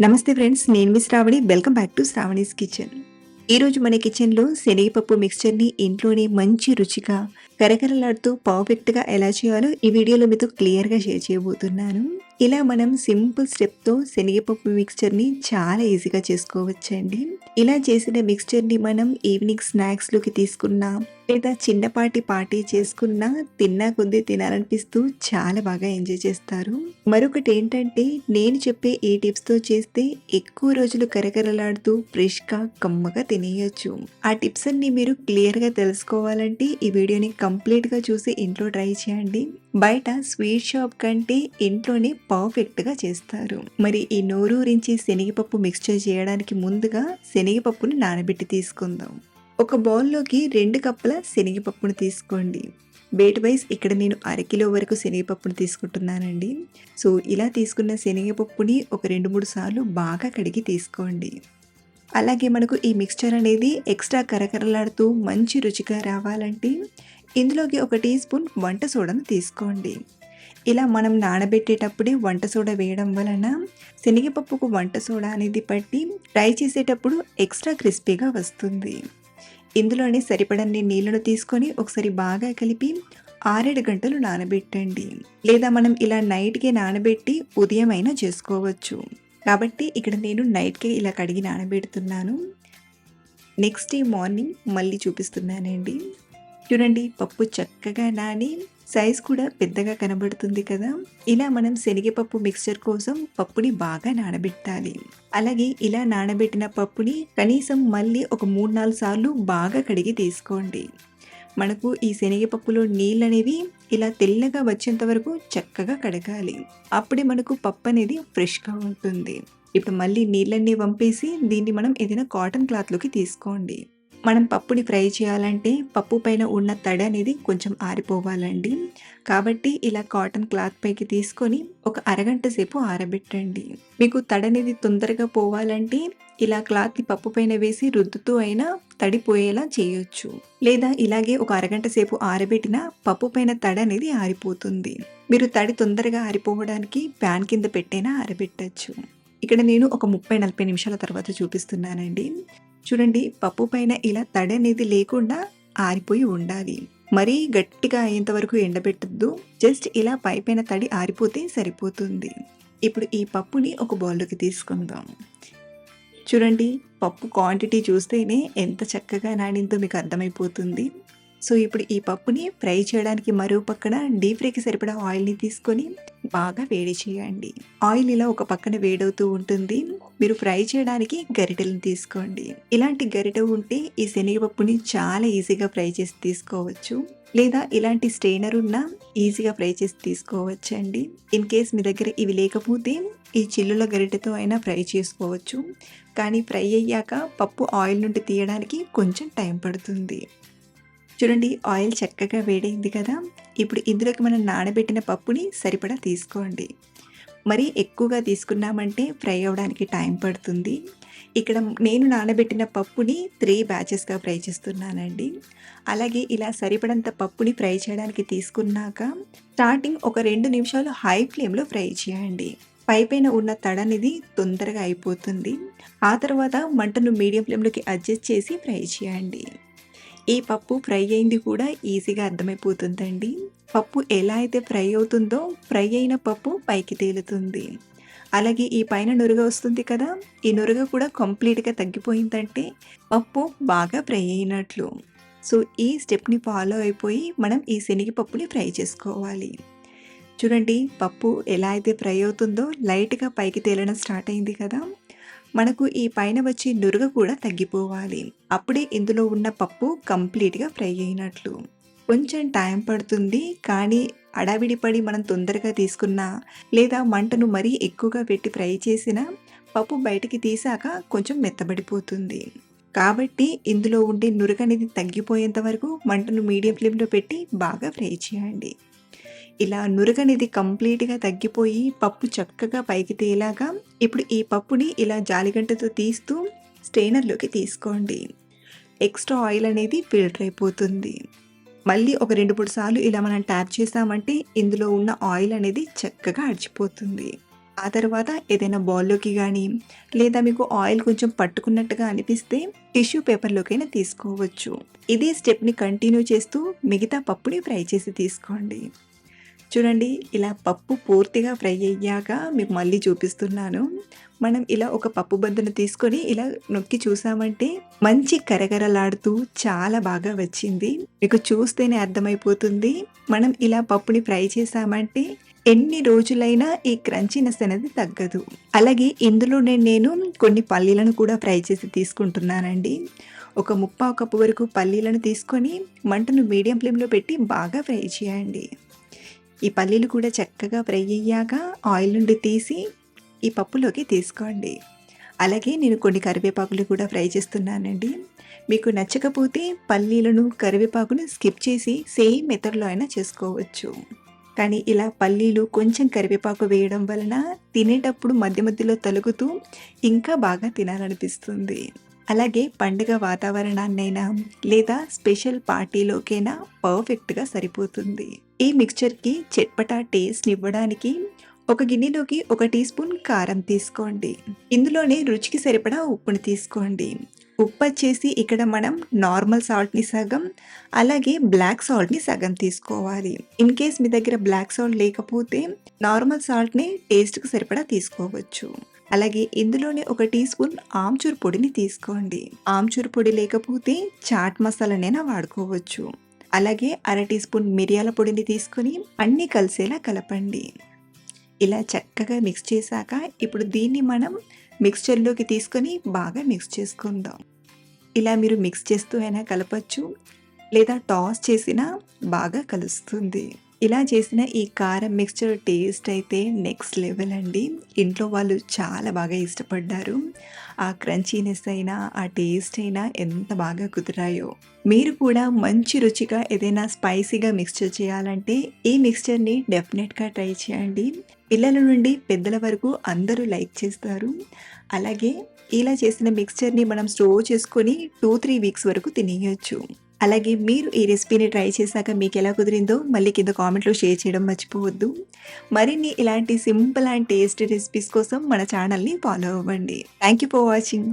నమస్తే ఫ్రెండ్స్, నేను మీ Sravani. Welcome back to Sravani's kitchen. ఈరోజు మన కిచెన్లో శనగపప్పు మిక్స్చర్ని ఇంట్లోనే మంచి రుచిగా కరకరలాడుతూ పర్ఫెక్ట్గా ఎలా చేయాలో ఈ వీడియోలో మీతో క్లియర్గా షేర్ చేయబోతున్నాను. ఇలా మనం సింపుల్ స్టెప్తో శనగపప్పు మిక్స్చర్ని చాలా ఈజీగా చేసుకోవచ్చండి. ఇలా చేసిన మిక్స్చర్ని మనం ఈవినింగ్ స్నాక్స్లోకి తీసుకున్నా లేదా చిన్నపాటి పార్టీ చేసుకున్నా తిన్నా కొద్దీ తినాలనిపిస్తూ చాలా బాగా ఎంజాయ్ చేస్తారు. మరొకటి ఏంటంటే, నేను చెప్పే ఈ టిప్స్తో చేస్తే ఎక్కువ రోజులు కరకరలాడుతూ ఫ్రెష్గా కమ్మగా తినేయచ్చు. ఆ టిప్స్ అన్ని మీరు క్లియర్గా తెలుసుకోవాలంటే ఈ వీడియోని కంప్లీట్గా చూసి ఇంట్లో ట్రై చేయండి. బయట స్వీట్ షాప్ కంటే ఇంట్లోనే పర్ఫెక్ట్గా చేస్తారు. మరి ఈ నోరూరించి శనగపప్పు మిక్స్చర్ చేయడానికి ముందుగా శనగపప్పుని నానబెట్టి తీసుకుందాం. ఒక బౌల్లోకి 2 కప్పుల శనగపప్పును తీసుకోండి. వెయిట్ వైజ్ ఇక్కడ నేను అరకిలో వరకు శనగపప్పును తీసుకుంటున్నానండి. సో ఇలా తీసుకున్న శనగపప్పుని ఒక 2-3 సార్లు బాగా కడిగి తీసుకోండి. అలాగే మనకు ఈ మిక్స్చర్ అనేది ఎక్స్ట్రా కరకరలాడుతూ మంచి రుచిగా రావాలంటే ఇందులోకి 1 టీ స్పూన్ వంట సోడాను తీసుకోండి. ఇలా మనం నానబెట్టేటప్పుడే వంట సోడా వేయడం వలన శనగపప్పుకు వంట సోడా అనేది పట్టి ఫ్రై చేసేటప్పుడు ఎక్స్ట్రా క్రిస్పీగా వస్తుంది. ఇందులోనే సరిపడన్ని నీళ్ళను తీసుకొని ఒకసారి బాగా కలిపి 6-7 గంటలు నానబెట్టండి. లేదా మనం ఇలా నైట్కే నానబెట్టి ఉదయం అయినా చేసుకోవచ్చు. కాబట్టి ఇక్కడ నేను నైట్కే ఇలా కడిగి నానబెడుతున్నాను. నెక్స్ట్ డే మార్నింగ్ మళ్ళీ చూపిస్తున్నానండి. చూడండి, పప్పు చక్కగా నాని సైజ్ కూడా పెద్దగా కనబడుతుంది కదా. ఇలా మనం శనగపప్పు మిక్స్చర్ కోసం పప్పుని బాగా నానబెట్టాలి. అలాగే ఇలా నానబెట్టిన పప్పుని కనీసం మళ్ళీ ఒక 3-4 సార్లు బాగా కడిగి తీసుకోండి. మనకు ఈ శనగపప్పులో నీళ్ళు అనేవి ఇలా తెల్లగా వచ్చేంత వరకు చక్కగా కడగాలి. అప్పుడే మనకు పప్పు అనేది ఫ్రెష్గా ఉంటుంది. ఇప్పుడు మళ్ళీ నీళ్ళన్నీ వంపేసి దీన్ని మనం ఏదైనా కాటన్ క్లాత్లోకి తీసుకోండి. మనం పప్పుని ఫ్రై చేయాలంటే పప్పు పైన ఉన్న తడి అనేది కొంచెం ఆరిపోవాలండి. కాబట్టి ఇలా కాటన్ క్లాత్ పైకి తీసుకొని ఒక అరగంట సేపు ఆరబెట్టండి. మీకు తడి అనేది తొందరగా పోవాలంటే ఇలా క్లాత్ని పప్పు పైన వేసి రుద్దుతూ అయినా తడిపోయేలా చేయొచ్చు. లేదా ఇలాగే ఒక అరగంట సేపు ఆరబెట్టిన పప్పు పైన తడి అనేది ఆరిపోతుంది. మీరు తడి తొందరగా ఆరిపోవడానికి ప్యాన్ కింద పెట్టైనా ఆరబెట్టచ్చు. ఇక్కడ నేను ఒక 30-40 నిమిషాల తర్వాత చూపిస్తున్నానండి. చూడండి, పప్పు పైన ఇలా తడి అనేది లేకుండా ఆరిపోయి ఉండాలి. మరీ గట్టిగా అయ్యేంత వరకు ఎండబెట్టద్దు. జస్ట్ ఇలా పైన తడి ఆరిపోతే సరిపోతుంది. ఇప్పుడు ఈ పప్పుని ఒక బౌల్లోకి తీసుకుందాం. చూడండి, పప్పు క్వాంటిటీ చూస్తేనే ఎంత చక్కగా నానిందో మీకు అర్థమైపోతుంది. సో ఇప్పుడు ఈ పప్పుని ఫ్రై చేయడానికి మరో పక్కన డీప్ ఫ్రైకి సరిపడా ఆయిల్ని తీసుకొని బాగా వేడి చేయండి. ఆయిల్ ఇలా ఒక పక్కన వేడవుతూ ఉంటుంది. మీరు ఫ్రై చేయడానికి గరిటెలను తీసుకోండి. ఇలాంటి గరిటె ఉంటే ఈ శనగపప్పుని చాలా ఈజీగా ఫ్రై చేసి తీసుకోవచ్చు. లేదా ఇలాంటి స్ట్రెయినర్ ఉన్నా ఈజీగా ఫ్రై చేసి తీసుకోవచ్చు అండి. ఇన్ కేస్ మీ దగ్గర ఇవి లేకపోతే ఈ చిల్లుల గరిటెతో అయినా ఫ్రై చేసుకోవచ్చు. కానీ ఫ్రై అయ్యాక పప్పు ఆయిల్ నుండి తీయడానికి కొంచెం టైం పడుతుంది. చూడండి, ఆయిల్ చక్కగా వేడైంది కదా. ఇప్పుడు ఇందులోకి మనం నానబెట్టిన పప్పుని సరిపడా తీసుకోండి. మరీ ఎక్కువగా తీసుకున్నామంటే ఫ్రై అవ్వడానికి టైం పడుతుంది. ఇక్కడ నేను నానబెట్టిన పప్పుని 3 బ్యాచెస్గా ఫ్రై చేస్తున్నానండి. అలాగే ఇలా సరిపడంత పప్పుని ఫ్రై చేయడానికి తీసుకున్నాక స్టార్టింగ్ ఒక 2 నిమిషాలు హై ఫ్లేమ్లో ఫ్రై చేయండి. పైన ఉన్న తడి అనేది తొందరగా అయిపోతుంది. ఆ తర్వాత మంటను మీడియం ఫ్లేమ్లోకి అడ్జస్ట్ చేసి ఫ్రై చేయండి. ఈ పప్పు ఫ్రై అయింది కూడా ఈజీగా అర్థమైపోతుందండి. పప్పు ఎలా అయితే ఫ్రై అవుతుందో ఫ్రై అయిన పప్పు పైకి తేలుతుంది. అలాగే ఈ పైన నురగ వస్తుంది కదా, ఈ నురగ కూడా కంప్లీట్గా తగ్గిపోయిందంటే పప్పు బాగా ఫ్రై అయినట్లు. సో ఈ స్టెప్ని ఫాలో అయిపోయి మనం ఈ శనగపప్పుని ఫ్రై చేసుకోవాలి. చూడండి, పప్పు ఎలా అయితే ఫ్రై అవుతుందో లైట్గా పైకి తేలడం స్టార్ట్ అయింది కదా. మనకు ఈ పైన వచ్చే నురుగ కూడా తగ్గిపోవాలి. అప్పుడే ఇందులో ఉన్న పప్పు కంప్లీట్గా ఫ్రై అయినట్లు. కొంచెం టైం పడుతుంది, కానీ అడావిడి పడి మనం తొందరగా తీసుకున్నా లేదా మంటను మరీ ఎక్కువగా పెట్టి ఫ్రై చేసినా పప్పు బయటికి తీసాక కొంచెం మెత్తబడిపోతుంది. కాబట్టి ఇందులో ఉండే నురుగ అనేది తగ్గిపోయేంత వరకు మంటను మీడియం ఫ్లేమ్లో పెట్టి బాగా ఫ్రై చేయండి. ఇలా నురగనేది కంప్లీట్గా తగ్గిపోయి పప్పు చక్కగా పైకి తేలాగా ఇప్పుడు ఈ పప్పుని ఇలా జాలిగంటతో తీస్తూ స్ట్రెయినర్లోకి తీసుకోండి. ఎక్స్ట్రా ఆయిల్ అనేది ఫిల్టర్ అయిపోతుంది. మళ్ళీ ఒక 2-3 సార్లు ఇలా మనం ట్యాప్ చేసామంటే ఇందులో ఉన్న ఆయిల్ అనేది చక్కగా అడిచిపోతుంది. ఆ తర్వాత ఏదైనా బౌల్‌లోకి గానీ, లేదా మీకు ఆయిల్ కొంచెం పట్టుకున్నట్టుగా అనిపిస్తే టిష్యూ పేపర్‌లోకైనా తీసుకోవచ్చు. ఇదే స్టెప్‌ని కంటిన్యూ చేస్తూ మిగతా పప్పుని ఫ్రై చేసి తీసుకోండి. చూడండి, ఇలా పప్పు పూర్తిగా ఫ్రై అయ్యాక మీకు మళ్ళీ చూపిస్తున్నాను. మనం ఇలా ఒక పప్పు బద్దను తీసుకొని ఇలా నొక్కి చూసామంటే మంచి కరకరలాడుతూ చాలా బాగా వచ్చింది. మీకు చూస్తేనే అర్థమైపోతుంది. మనం ఇలా పప్పుని ఫ్రై చేశామంటే ఎన్ని రోజులైనా ఈ క్రంచీనెస్ అనేది తగ్గదు. అలాగే ఇందులోనే నేను కొన్ని పల్లీలను కూడా ఫ్రై చేసి తీసుకుంటున్నానండి. ఒక ముప్పావు కప్పు వరకు పల్లీలను తీసుకొని మంటను మీడియం ఫ్లేమ్‌లో పెట్టి బాగా ఫ్రై చేయండి. ఈ పల్లీలు కూడా చక్కగా ఫ్రై అయ్యాక ఆయిల్ నుండి తీసి ఈ పప్పులోకి తీసుకోండి. అలాగే నేను కొన్ని కరివేపాకులు కూడా ఫ్రై చేస్తున్నానండి. మీకు నచ్చకపోతే పల్లీలను, కరివేపాకును స్కిప్ చేసి సేమ్ మెథడ్‌లో అయినా చేసుకోవచ్చు. కానీ ఇలా పల్లీలు, కొంచెం కరివేపాకు వేయడం వలన తినేటప్పుడు మధ్య మధ్యలో తలుగుతూ ఇంకా బాగా తినాలనిపిస్తుంది. అలాగే పండుగ వాతావరణాన్నైనా లేదా స్పెషల్ పార్టీలోకైనా పర్ఫెక్ట్‌గా సరిపోతుంది. ఈ మిక్స్చర్‌కి చట్పటా టేస్ట్‌నివ్వడానికి ఒక గిన్నెలోకి 1 టీ స్పూన్ కారం తీసుకోండి. ఇందులోనే రుచికి సరిపడా ఉప్పుని తీసుకోండి. ఉప్పొచ్చేసి ఇక్కడ మనం నార్మల్ సాల్ట్‌ని సగం, అలాగే బ్లాక్ సాల్ట్‌ని సగం తీసుకోవాలి. ఇన్ కేస్ మీ దగ్గర బ్లాక్ సాల్ట్ లేకపోతే నార్మల్ సాల్ట్‌ని టేస్ట్‌కి సరిపడా తీసుకోవచ్చు. అలాగే ఇందులోనే 1 టీ స్పూన్ ఆమ్చూర్ పొడిని తీసుకోండి. ఆమ్చూర్ పొడి లేకపోతే చాట్ మసాలానైనా వాడుకోవచ్చు. అలాగే అర టీ స్పూన్ మిరియాల పొడిని తీసుకొని అన్నీ కలిసేలా కలపండి. ఇలా చక్కగా మిక్స్ చేశాక ఇప్పుడు దీన్ని మనం మిక్స్చర్‌లోకి తీసుకొని బాగా మిక్స్ చేసుకుందాం. ఇలా మీరు మిక్స్ చేస్తూ అయినా కలపొచ్చు, లేదా టాస్ చేసినా బాగా కలుస్తుంది. ఇలా చేసిన ఈ కారం మిక్స్చర్ టేస్ట్ అయితే నెక్స్ట్ లెవెల్ అండి. ఇంట్లో వాళ్ళు చాలా బాగా ఇష్టపడ్డారు. ఆ క్రంచీనెస్ అయినా, ఆ టేస్ట్ అయినా ఎంత బాగా కుదిరాయో. మీరు కూడా మంచి రుచిగా ఏదైనా స్పైసీగా మిక్స్చర్ చేయాలంటే ఈ మిక్స్చర్‌ని డెఫినెట్‌గా ట్రై చేయండి. పిల్లల నుండి పెద్దల వరకు అందరూ లైక్ చేస్తారు. అలాగే ఇలా చేసిన మిక్స్చర్‌ని మనం స్టోర్ చేసుకొని 2, 3 వీక్స్ వరకు తినేయొచ్చు. అలాగే మీరు ఈ రెసిపీని ట్రై చేశాక మీకెలా కుదిరిందో మళ్ళీ కింద కామెంట్‌లో షేర్ చేయడం మర్చిపోవద్దు. మరిన్ని ఇలాంటి సింపుల్ అండ్ టేస్టీ రెసిపీస్ కోసం మన ఛానల్‌ని ఫాలో అవ్వండి. Thank you for watching.